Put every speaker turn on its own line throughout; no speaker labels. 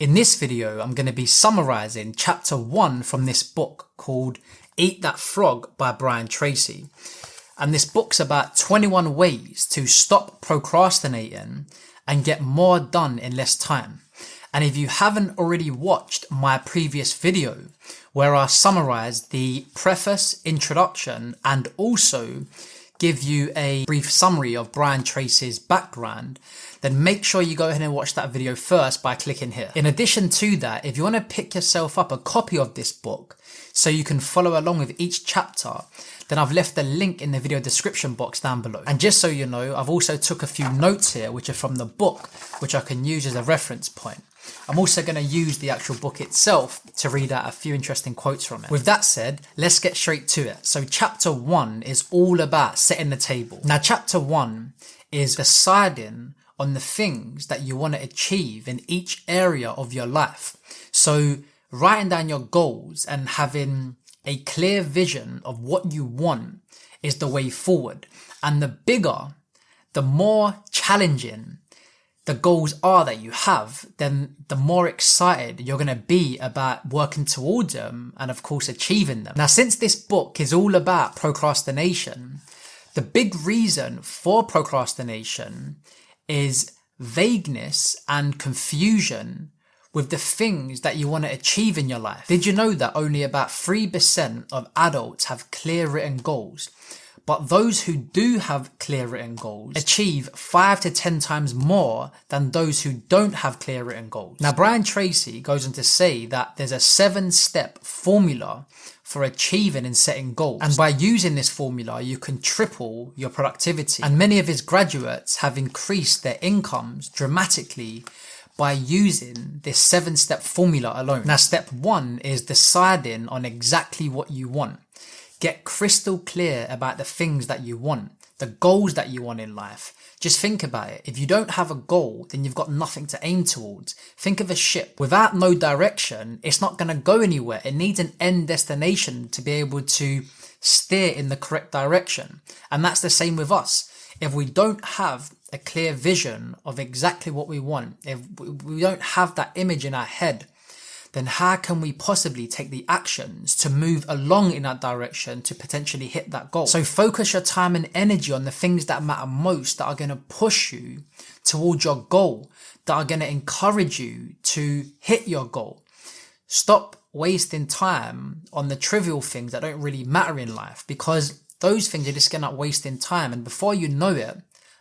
In this video, I'm going to be summarising chapter 1 from this book called Eat That Frog by Brian Tracy. And this book's about 21 ways to stop procrastinating and get more done in less time. And if you haven't already watched my previous video where I summarised the preface, introduction, and also give you a brief summary of Brian Tracy's background, then make sure you go ahead and watch that video first by clicking here. In addition to that, if you want to pick yourself up a copy of this book so you can follow along with each chapter, then I've left the link in the video description box down below. And just so you know, I've also took a few notes here which are from the book, which I can use as a reference point. I'm also going to use the actual book itself to read out a few interesting quotes from it. With that said, let's get straight to it. So chapter 1 is all about setting the table. Now chapter 1 is deciding on the things that you want to achieve in each area of your life. So writing down your goals and having a clear vision of what you want is the way forward. And the bigger, the more challenging the goals are that you have, then the more excited you're going to be about working towards them and of course achieving them. Now, since this book is all about procrastination, the big reason for procrastination is vagueness and confusion with the things that you want to achieve in your life. Did you know that only about 3% of adults have clear written goals? But those who do have clear written goals achieve 5 to 10 times more than those who don't have clear written goals. Now, Brian Tracy goes on to say that there's a 7-step formula for achieving and setting goals. And by using this formula, you can triple your productivity. And many of his graduates have increased their incomes dramatically by using this 7-step formula alone. Now, step 1 is deciding on exactly what you want. Get crystal clear about the things that you want, the goals that you want in life. Just think about it. If you don't have a goal, then you've got nothing to aim towards. Think of a ship. Without no direction, it's not going to go anywhere. It needs an end destination to be able to steer in the correct direction. And that's the same with us. If we don't have a clear vision of exactly what we want, if we don't have that image in our head, then how can we possibly take the actions to move along in that direction to potentially hit that goal? So focus your time and energy on the things that matter most, that are going to push you towards your goal, that are going to encourage you to hit your goal. Stop wasting time on the trivial things that don't really matter in life, because those things are just going to waste time. And before you know it,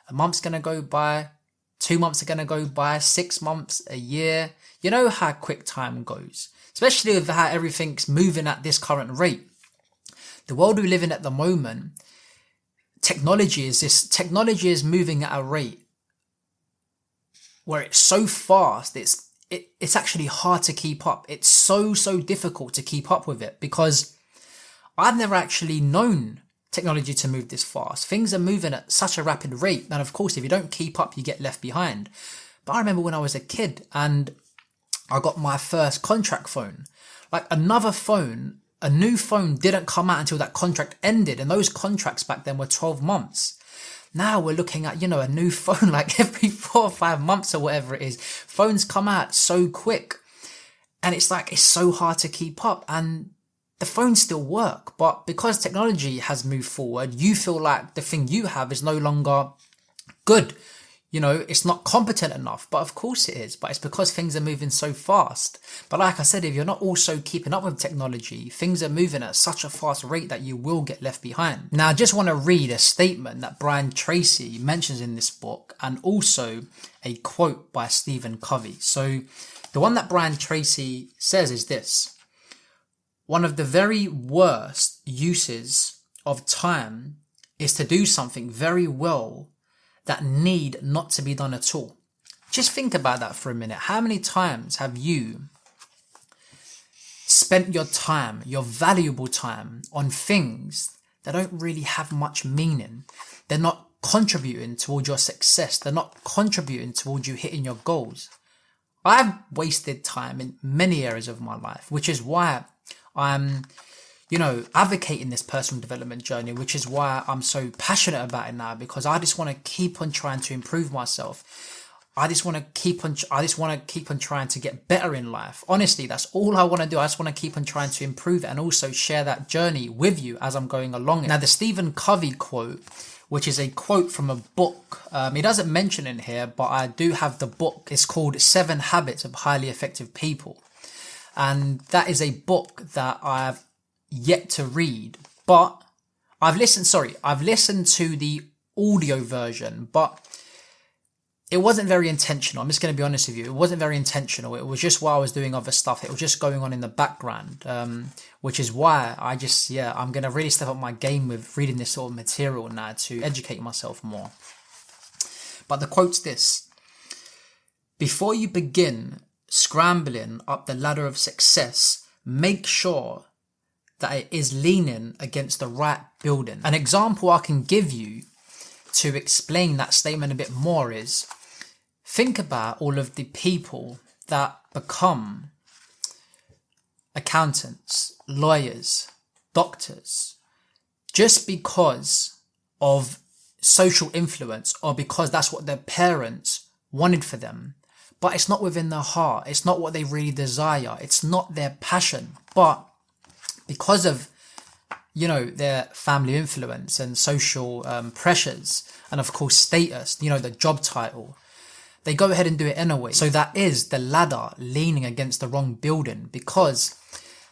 a month's going to go by, 2 months are going to go by, 6 months, a year. You know how quick time goes, especially with how everything's moving at this current rate. The world we live in at the moment, technology is moving at a rate where it's so fast, it's actually hard to keep up. It's so difficult to keep up with it, because I've never actually known technology to move this fast. Things are moving at such a rapid rate, and of course if you don't keep up, you get left behind. But I remember when I was a kid and I got my first contract phone. Like, a new phone didn't come out until that contract ended, and those contracts back then were 12 months. Now we're looking at, a new phone like every 4 or 5 months or whatever it is. Phones come out so quick, and it's so hard to keep up, and the phones still work, but because technology has moved forward, you feel like the thing you have is no longer good. It's not competent enough, but of course it is. But it's because things are moving so fast. But like I said, if you're not also keeping up with technology, things are moving at such a fast rate that you will get left behind. Now, I just want to read a statement that Brian Tracy mentions in this book, and also a quote by Stephen Covey. So the one that Brian Tracy says is this: one of the very worst uses of time is to do something very well that need not to be done at all. Just think about that for a minute. How many times have you spent your time, your valuable time, on things that don't really have much meaning? They're not contributing towards your success. They're not contributing towards you hitting your goals. I've wasted time in many areas of my life, which is why I'm advocating this personal development journey, which is why I'm so passionate about it now, because I just want to keep on trying to improve myself. I just want to keep on trying to get better in life. Honestly, that's all I want to do. I just want to keep on trying to improve and also share that journey with you as I'm going along. Now, the Stephen Covey quote, which is a quote from a book. He doesn't mention it here, but I do have the book. It's called 7 Habits of Highly Effective People. And that is a book that I've yet to read, but I've listened to the audio version, but it wasn't very intentional. I'm just going to be honest with you. It wasn't very intentional. It was just while I was doing other stuff. It was just going on in the background, which is why I'm going to really step up my game with reading this sort of material now to educate myself more. But the quote's this: before you begin scrambling up the ladder of success, make sure that it is leaning against the right building. An example I can give you to explain that statement a bit more is, think about all of the people that become accountants, lawyers, doctors, just because of social influence or because that's what their parents wanted for them. But it's not within their heart. It's not what they really desire. It's not their passion. But because of, their family influence and social pressures and, of course, status, the job title, they go ahead and do it anyway. So that is the ladder leaning against the wrong building because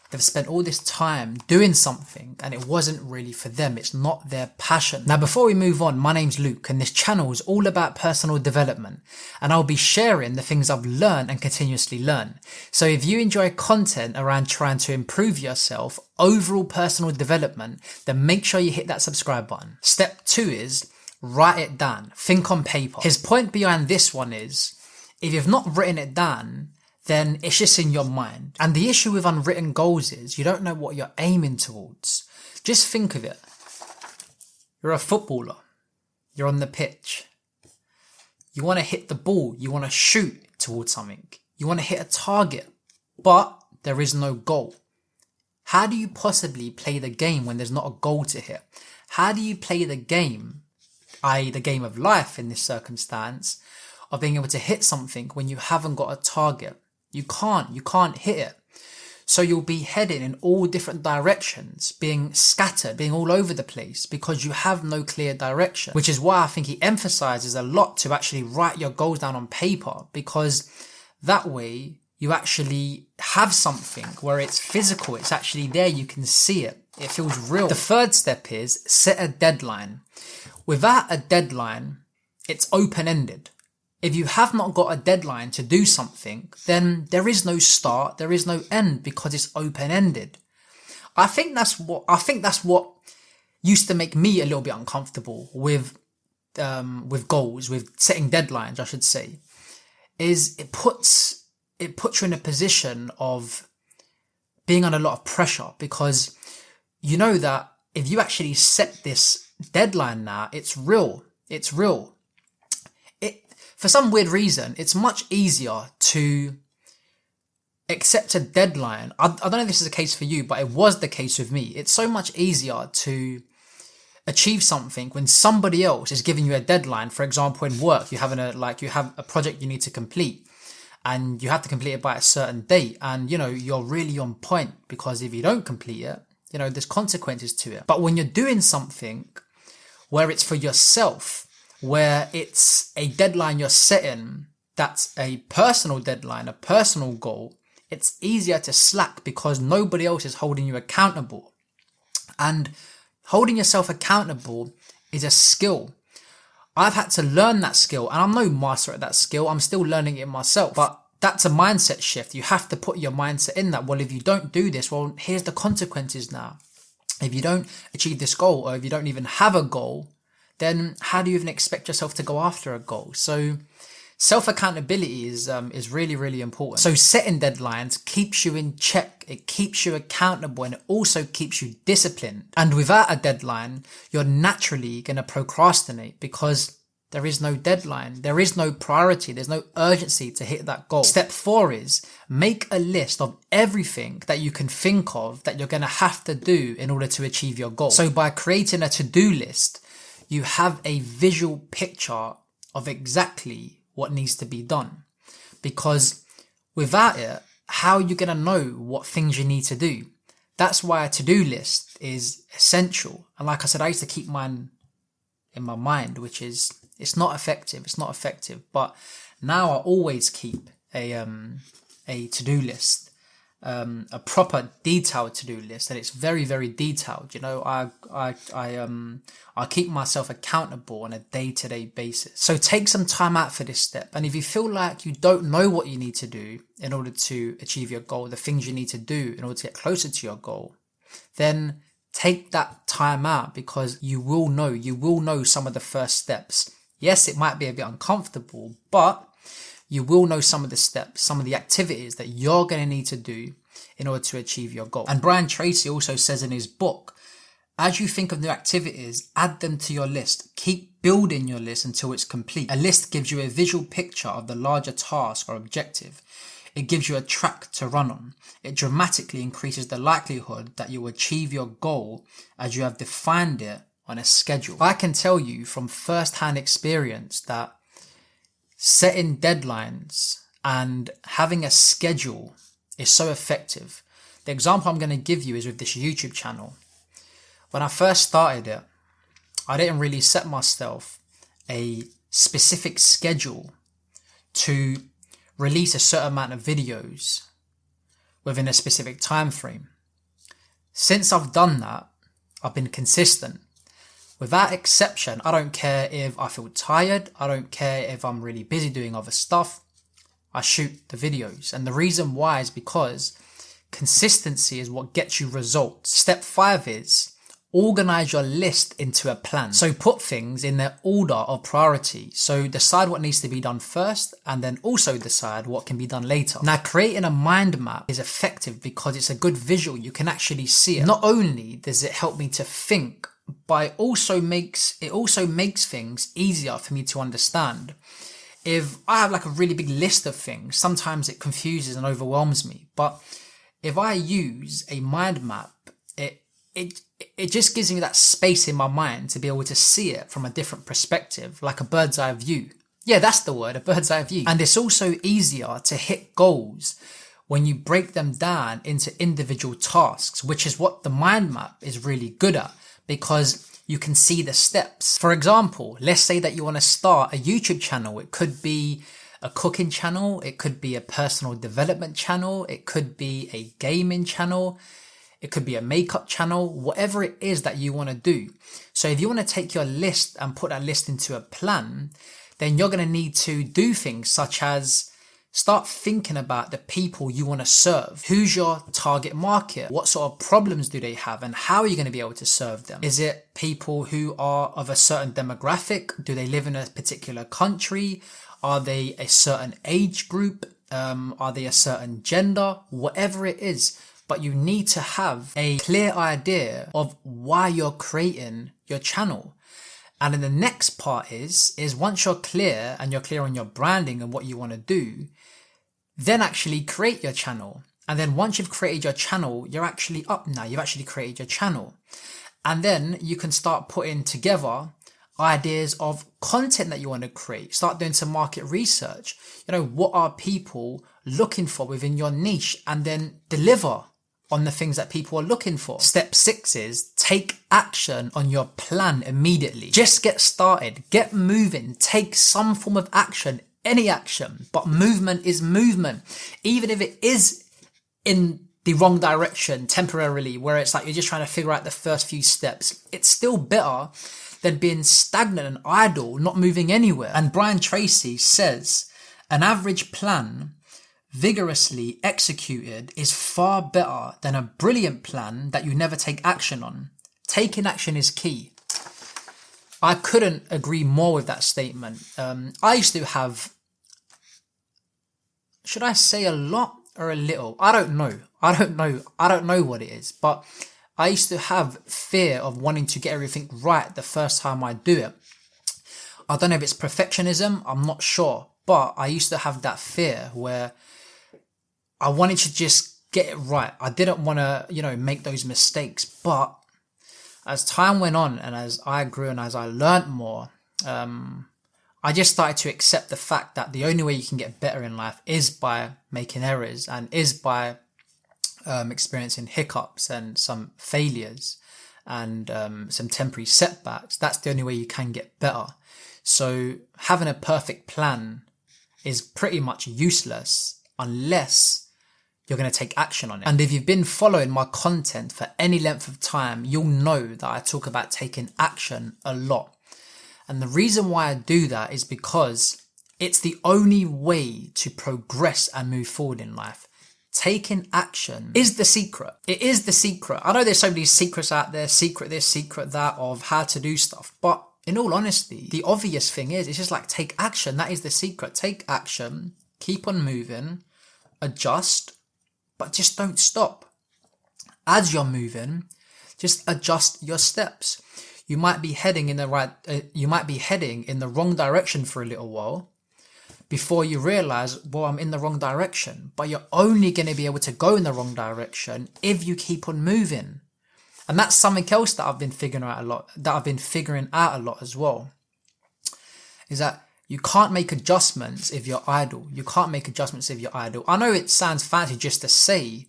they've spent all this time doing something and it wasn't really for them. It's not their passion. Now, before we move on, my name's Luke and this channel is all about personal development and I'll be sharing the things I've learned and continuously learn. So if you enjoy content around trying to improve yourself, overall personal development, then make sure you hit that subscribe button. Step 2 is write it down. Think on paper. His point behind this one is, if you've not written it down, then it's just in your mind. And the issue with unwritten goals is you don't know what you're aiming towards. Just think of it. You're a footballer. You're on the pitch. You want to hit the ball. You want to shoot towards something. You want to hit a target, but there is no goal. How do you possibly play the game when there's not a goal to hit? How do you play the game, i.e. the game of life in this circumstance, of being able to hit something when you haven't got a target? You can't hit it. So you'll be heading in all different directions, being scattered, being all over the place because you have no clear direction, which is why I think he emphasizes a lot to actually write your goals down on paper, because that way you actually have something where it's physical. It's actually there. You can see it. It feels real. The 3rd step is set a deadline. Without a deadline, it's open-ended. If you have not got a deadline to do something, then there is no start, there is no end because it's open-ended. I think that's what used to make me a little bit uncomfortable with goals, with setting deadlines, I should say, is it puts you in a position of being under a lot of pressure because you know that if you actually set this deadline now, it's real. It's real. For some weird reason, it's much easier to accept a deadline. I don't know if this is the case for you, but it was the case with me. It's so much easier to achieve something when somebody else is giving you a deadline. For example, in work, you have a project you need to complete and you have to complete it by a certain date. And, you're really on point because if you don't complete it, there's consequences to it. But when you're doing something where it's for yourself, where it's a deadline you're setting, that's a personal deadline, a personal goal, it's easier to slack because nobody else is holding you accountable. And holding yourself accountable is a skill. I've had to learn that skill and I'm no master at that skill. I'm still learning it myself. But that's a mindset shift. You have to put your mindset in that. Well, if you don't do this, well, here's the consequences now. If you don't achieve this goal or if you don't even have a goal, then how do you even expect yourself to go after a goal? So self-accountability is really, really important. So setting deadlines keeps you in check. It keeps you accountable and it also keeps you disciplined. And without a deadline, you're naturally going to procrastinate because there is no deadline. There is no priority. There's no urgency to hit that goal. Step 4 is make a list of everything that you can think of that you're going to have to do in order to achieve your goal. So by creating a to-do list, you have a visual picture of exactly what needs to be done. Because without it, how are you going to know what things you need to do? That's why a to-do list is essential. And like I said, I used to keep mine in my mind, which is, it's not effective. But now I always keep a to-do list, a proper detailed to-do list, and it's very, very detailed. You know, I keep myself accountable on a day-to-day basis. So take some time out for this step. And if you feel like you don't know what you need to do in order to achieve your goal, the things you need to do in order to get closer to your goal, then take that time out, because you will know some of the first steps. Yes, it might be a bit uncomfortable, but you will know some of the steps, some of the activities that you're going to need to do in order to achieve your goal. And Brian Tracy also says in his book, as you think of new activities, add them to your list. Keep building your list until it's complete. A list gives you a visual picture of the larger task or objective. It gives you a track to run on. It dramatically increases the likelihood that you will achieve your goal as you have defined it on a schedule. I can tell you from first-hand experience that setting deadlines and having a schedule is so effective. The example I'm going to give you is with this YouTube channel. When I first started it, I didn't really set myself a specific schedule to release a certain amount of videos within a specific time frame. Since I've done that, I've been consistent. Without exception, I don't care if I feel tired. I don't care if I'm really busy doing other stuff. I shoot the videos. And the reason why is because consistency is what gets you results. Step 5 is organize your list into a plan. So put things in their order of priority. So decide what needs to be done first, and then also decide what can be done later. Now, creating a mind map is effective because it's a good visual. You can actually see it. Not only does it help me to think, but it also makes things easier for me to understand. If I have like a really big list of things, sometimes it confuses and overwhelms me. But if I use a mind map, it just gives me that space in my mind to be able to see it from a different perspective, like a bird's eye view. Yeah, that's the word, a bird's eye view. And it's also easier to hit goals when you break them down into individual tasks, which is what the mind map is really good at, because you can see the steps. For example, let's say that you want to start a YouTube channel. It could be a cooking channel. It could be a personal development channel. It could be a gaming channel. It could be a makeup channel, whatever it is that you want to do. So if you want to take your list and put that list into a plan, then you're going to need to do things such as start thinking about the people you want to serve. Who's your target market? What sort of problems do they have, and how are you going to be able to serve them? Is it people who are of a certain demographic? Do they live in a particular country? Are they a certain age group? Are they a certain gender? Whatever it is. But you need to have a clear idea of why you're creating your channel. And then the next part is once you're clear and you're clear on your branding and what you want to do, then actually create your channel. And then once you've created your channel, you're actually up now. You've actually created your channel. And then you can start putting together ideas of content that you want to create. Start doing some market research. You know, what are people looking for within your niche? And then deliver on the things that people are looking for. Step 6 is take action on your plan immediately. Just get started, get moving, take some form of action, any action, but movement is movement. Even if it is in the wrong direction temporarily, where it's like you're just trying to figure out the first few steps, it's still better than being stagnant and idle, not moving anywhere. And Brian Tracy says, an average plan vigorously executed is far better than a brilliant plan that you never take action on. Taking action is key. I couldn't agree more with that statement. I used to have, should I say a lot or a little? I don't know what it is, but I used to have fear of wanting to get everything right the first time I do it. I don't know if it's perfectionism, I'm not sure, but I used to have that fear where I wanted to just get it right. I didn't want to, make those mistakes. But as time went on and as I grew and as I learned more, I I just started to accept the fact that the only way you can get better in life is by making errors and is by experiencing hiccups and some failures and some temporary setbacks. That's the only way you can get better. So having a perfect plan is pretty much useless unless you're going to take action on it. And if you've been following my content for any length of time, you'll know that I talk about taking action a lot. And the reason why I do that is because it's the only way to progress and move forward in life. Taking action is the secret. It is the secret. I know there's so many secrets out there, secret this, secret that, of how to do stuff. But in all honesty, the obvious thing is, it's just like take action. That is the secret. Take action, keep on moving, adjust, but just don't stop. As you're moving, just adjust your steps. You might be heading in the wrong direction for a little while before you realize, well, I'm in the wrong direction. But you're only going to be able to go in the wrong direction if you keep on moving. And that's something else that I've been figuring out a lot as well, is that you can't make adjustments if you're idle. You can't make adjustments if you're idle. I know it sounds fancy just to say,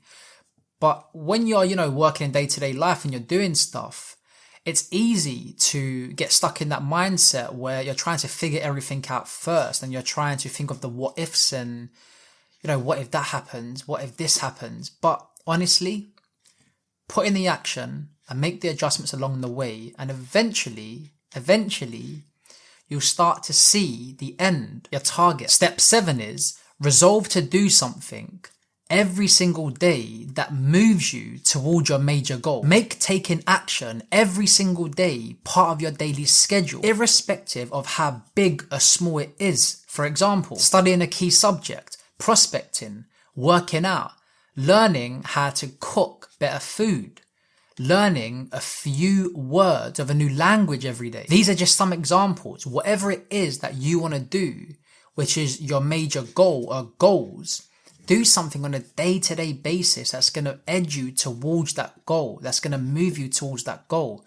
but when you're, working in day-to-day life and you're doing stuff, it's easy to get stuck in that mindset where you're trying to figure everything out first and you're trying to think of the what ifs and, what if that happens? What if this happens? But honestly, put in the action and make the adjustments along the way, and eventually, you'll start to see the end, your target. Step 7 is resolve to do something every single day that moves you toward your major goal. Make taking action every single day part of your daily schedule, irrespective of how big or small it is. For example, studying a key subject, prospecting, working out, learning how to cook better food, learning a few words of a new language every day. These are just some examples. Whatever it is that you want to do, which is your major goal or goals, do something on a day-to-day basis that's going to edge you towards that goal, that's going to move you towards that goal.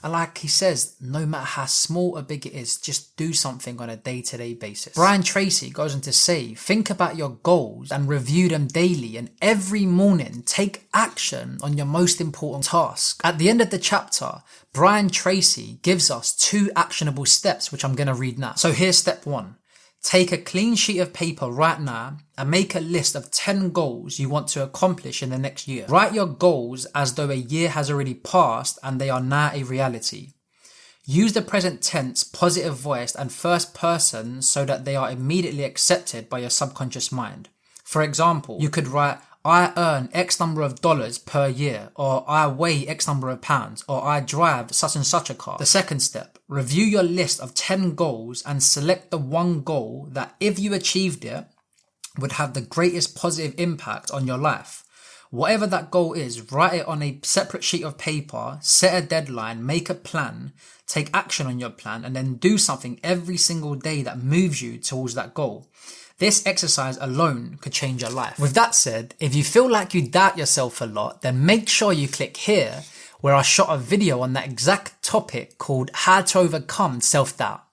And like he says, no matter how small or big it is, just do something on a day-to-day basis. Brian Tracy goes on to say, think about your goals and review them daily, and every morning take action on your most important task. At the end of the chapter, Brian Tracy gives us 2 actionable steps, which I'm going to read now. So here's step 1. Take a clean sheet of paper right now and make a list of 10 goals you want to accomplish in the next year. Write your goals as though a year has already passed and they are now a reality. Use the present tense, positive voice and first person so that they are immediately accepted by your subconscious mind. For example, you could write, I earn X number of dollars per year, or I weigh X number of pounds, or I drive such and such a car. The second step, review your list of 10 goals and select the one goal that, if you achieved it, would have the greatest positive impact on your life. Whatever that goal is, write it on a separate sheet of paper, set a deadline, make a plan, take action on your plan, and then do something every single day that moves you towards that goal. This exercise alone could change your life. With that said, if you feel like you doubt yourself a lot, then make sure you click here where I shot a video on that exact topic called How to Overcome Self-Doubt.